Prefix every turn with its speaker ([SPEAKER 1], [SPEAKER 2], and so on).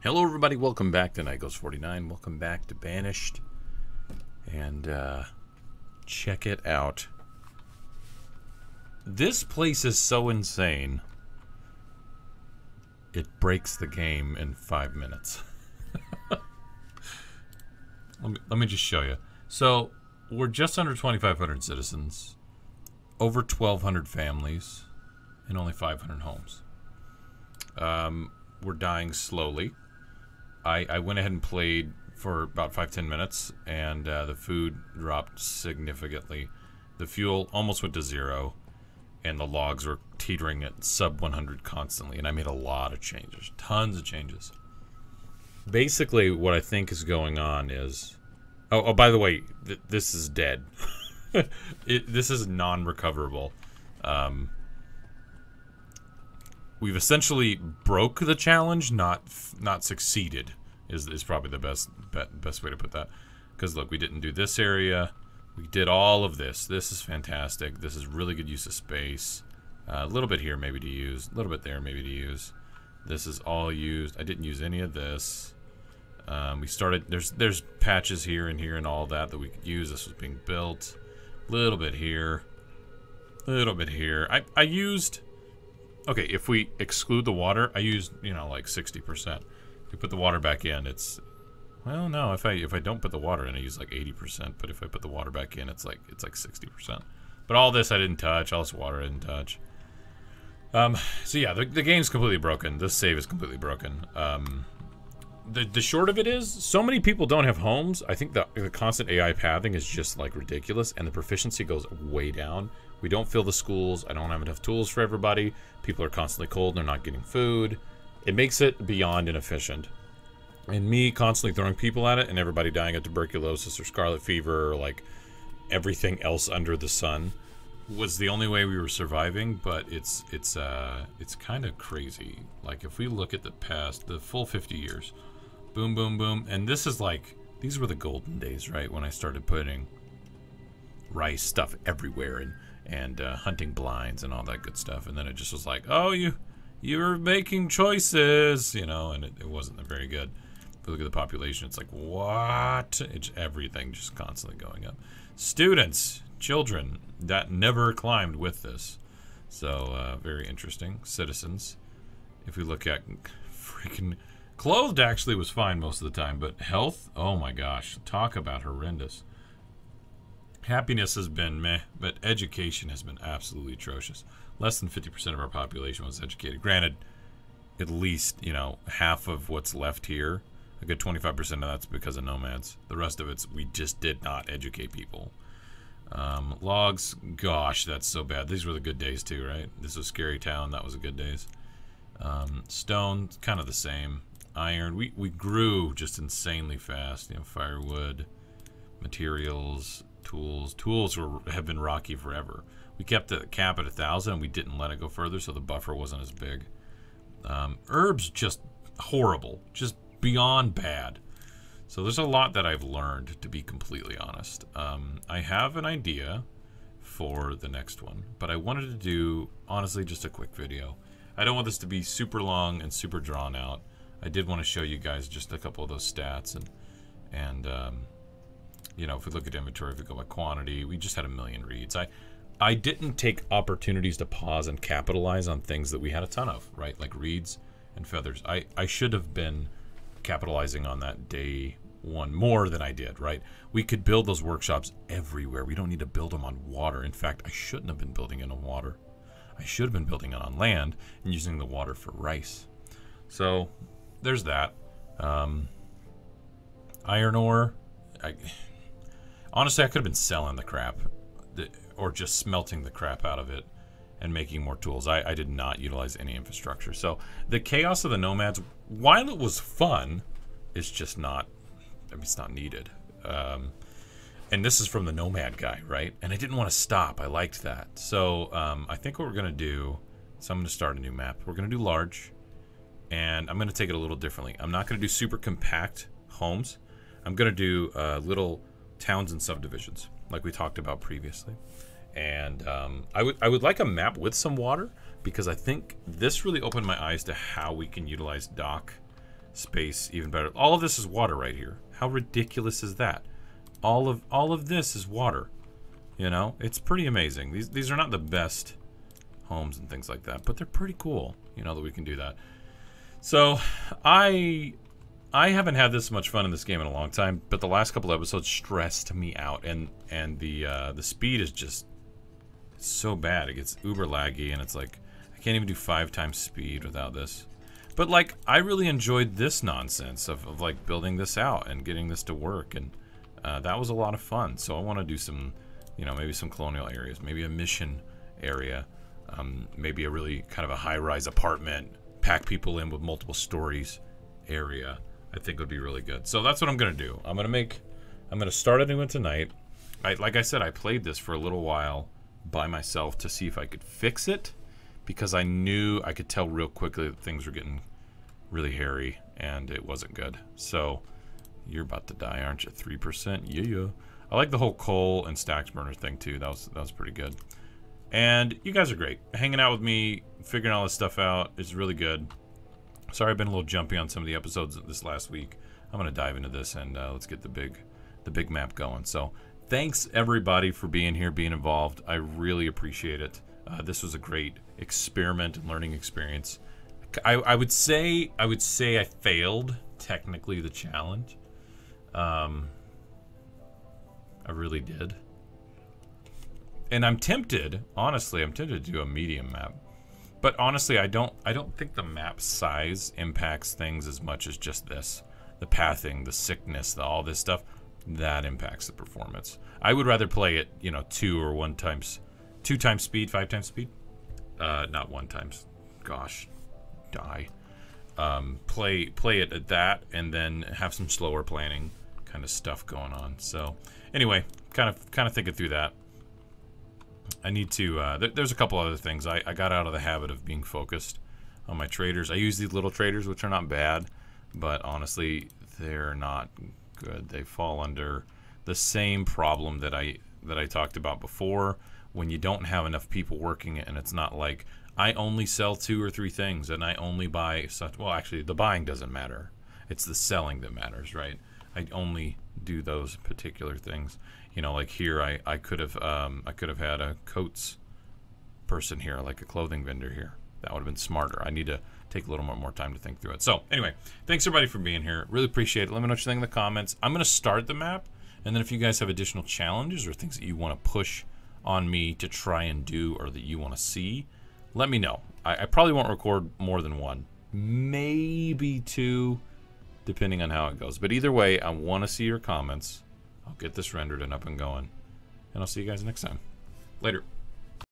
[SPEAKER 1] Hello everybody, welcome back to NightGhost49. Welcome back to Banished. And check it out. This place is so insane. It breaks the game in 5 minutes. let me just show you. So, we're just under 2,500 citizens, over 1,200 families, and only 500 homes. We're dying slowly. I went ahead and played for about 5-10 minutes, and the food dropped significantly. The fuel almost went to 0, and the logs were teetering at sub 100 constantly, and I made a lot of changes. Tons of changes. Basically, what I think is going on is... Oh, by the way, this is dead. This is non-recoverable. We've essentially broke the challenge, not succeeded, is probably the best way to put that. Because look, we didn't do this area. We did all of this. This is fantastic. This is really good use of space. A little bit here maybe to use. A little bit there maybe to use. This is all used. I didn't use any of this. We started, there's patches here and all that we could use. This was being built. A little bit here. A little bit here. I used... Okay, if we exclude the water, I used, you know, like 60%. If we put the water back in, it's... Well, no, if I don't put the water in, I use like 80%. But if I put the water back in, it's like 60%. But all this I didn't touch. All this water I didn't touch. So yeah, the game's completely broken. This save is completely broken. The short of it is, so many people don't have homes. I think the constant AI pathing is just like ridiculous, and the proficiency goes way down. We don't fill the schools. I don't have enough tools for everybody. People are constantly cold. They're not getting food. It makes it beyond inefficient. And me constantly throwing people at it and everybody dying of tuberculosis or scarlet fever or like everything else under the sun was the only way we were surviving. But it's kind of crazy. Like if we look at the past, the full 50 years, boom, boom, boom. And this is like, these were the golden days, right? When I started putting rice stuff everywhere and hunting blinds and all that good stuff, and then it just was like, oh, you're making choices, you know, and it wasn't very good. If you look at the population, it's like, what? It's everything just constantly going up. Students, children, that never climbed with this. So, very interesting. Citizens, if we look at freaking... Clothed actually was fine most of the time, but health, oh my gosh, talk about horrendous. Happiness has been meh, but education has been absolutely atrocious. Less than 50% of our population was educated. Granted, at least, you know, half of what's left here, a good 25% of that's because of nomads. The rest of it's, we just did not educate people. Logs, gosh, that's so bad. These were the good days too, right? This was Scary Town, that was the good days. Stone, kind of the same. Iron, we grew just insanely fast. You know, firewood, materials... Tools have been rocky forever. We kept the cap at 1,000 and we didn't let it go further, so the buffer wasn't as big. Herbs, just horrible. Just beyond bad. So there's a lot that I've learned, to be completely honest. I have an idea for the next one, but I wanted to do, honestly, just a quick video. I don't want this to be super long and super drawn out. I did want to show you guys just a couple of those stats and you know, if we look at inventory, if we go by quantity, we just had 1 million reads. I didn't take opportunities to pause and capitalize on things that we had a ton of, right? Like reeds and feathers. I should have been capitalizing on that day one more than I did, right? We could build those workshops everywhere. We don't need to build them on water. In fact, I shouldn't have been building it on water. I should have been building it on land and using the water for rice. So there's that. Iron ore. Honestly, I could have been selling the crap, or just smelting the crap out of it and making more tools. I did not utilize any infrastructure. So the chaos of the nomads, while it was fun, it's just not, I mean, it's not needed. And this is from the nomad guy, right? And I didn't want to stop. I liked that. So I think what we're going to do is I'm going to start a new map. We're going to do large, and I'm going to take it a little differently. I'm not going to do super compact homes. I'm going to do little towns and subdivisions like we talked about previously, and I would like a map with some water, because I think this really opened my eyes to how we can utilize dock space even better. All of this is water right here. How ridiculous is that? All of this is water. You know, it's pretty amazing. These are not the best homes and things like that, but they're pretty cool, you know, that we can do that. So I haven't had this much fun in this game in a long time, but the last couple episodes stressed me out, and the speed is just so bad. It gets uber laggy, and it's like I can't even do 5 times speed without this. But like, I really enjoyed this nonsense of like building this out and getting this to work, and that was a lot of fun. So I want to do some, you know, maybe some colonial areas, maybe a mission area, maybe a really kind of a high-rise apartment, pack people in with multiple stories area. I think would be really good. So that's what I'm gonna do. I'm gonna start a new one tonight. Like I said, I played this for a little while by myself to see if I could fix it, because I knew I could tell real quickly that things were getting really hairy and it wasn't good. So you're about to die, aren't you? 3%. Yeah. I like the whole coal and stacks burner thing too. That was pretty good. And you guys are great. Hanging out with me, figuring all this stuff out is really good. Sorry I've been a little jumpy on some of the episodes this last week. I'm gonna dive into this and let's get the big map going. So thanks everybody for being here, being involved. I really appreciate it. This was a great experiment and learning experience. I would say I failed technically the challenge. I really did. And I'm tempted, honestly, I'm tempted to do a medium map. But honestly, I don't think the map size impacts things as much as just this. The pathing, the sickness, all this stuff, that impacts the performance. I would rather play it, you know, 2 times speed, 5 times speed. Not 1 times. Gosh, die. Play it at that, and then have some slower planning kind of stuff going on. So anyway, kind of thinking through that. I need to, there's a couple other things. I got out of the habit of being focused on my traders. I use these little traders, which are not bad, but honestly, they're not good. They fall under the same problem that I talked about before, when you don't have enough people working it, and it's not like, I only sell 2 or 3 things, and I only buy such, well, actually, the buying doesn't matter. It's the selling that matters, right? I only do those particular things. You know, like here, I could have had a coats person here, like a clothing vendor here. That would have been smarter. I need to take a little more time to think through it. So anyway, thanks everybody for being here. Really appreciate it. Let me know what you think in the comments. I'm going to start the map, and then if you guys have additional challenges or things that you want to push on me to try and do, or that you want to see, let me know. I probably won't record more than 1, maybe 2, depending on how it goes. But either way, I want to see your comments. I'll get this rendered and up and going. And I'll see you guys next time. Later.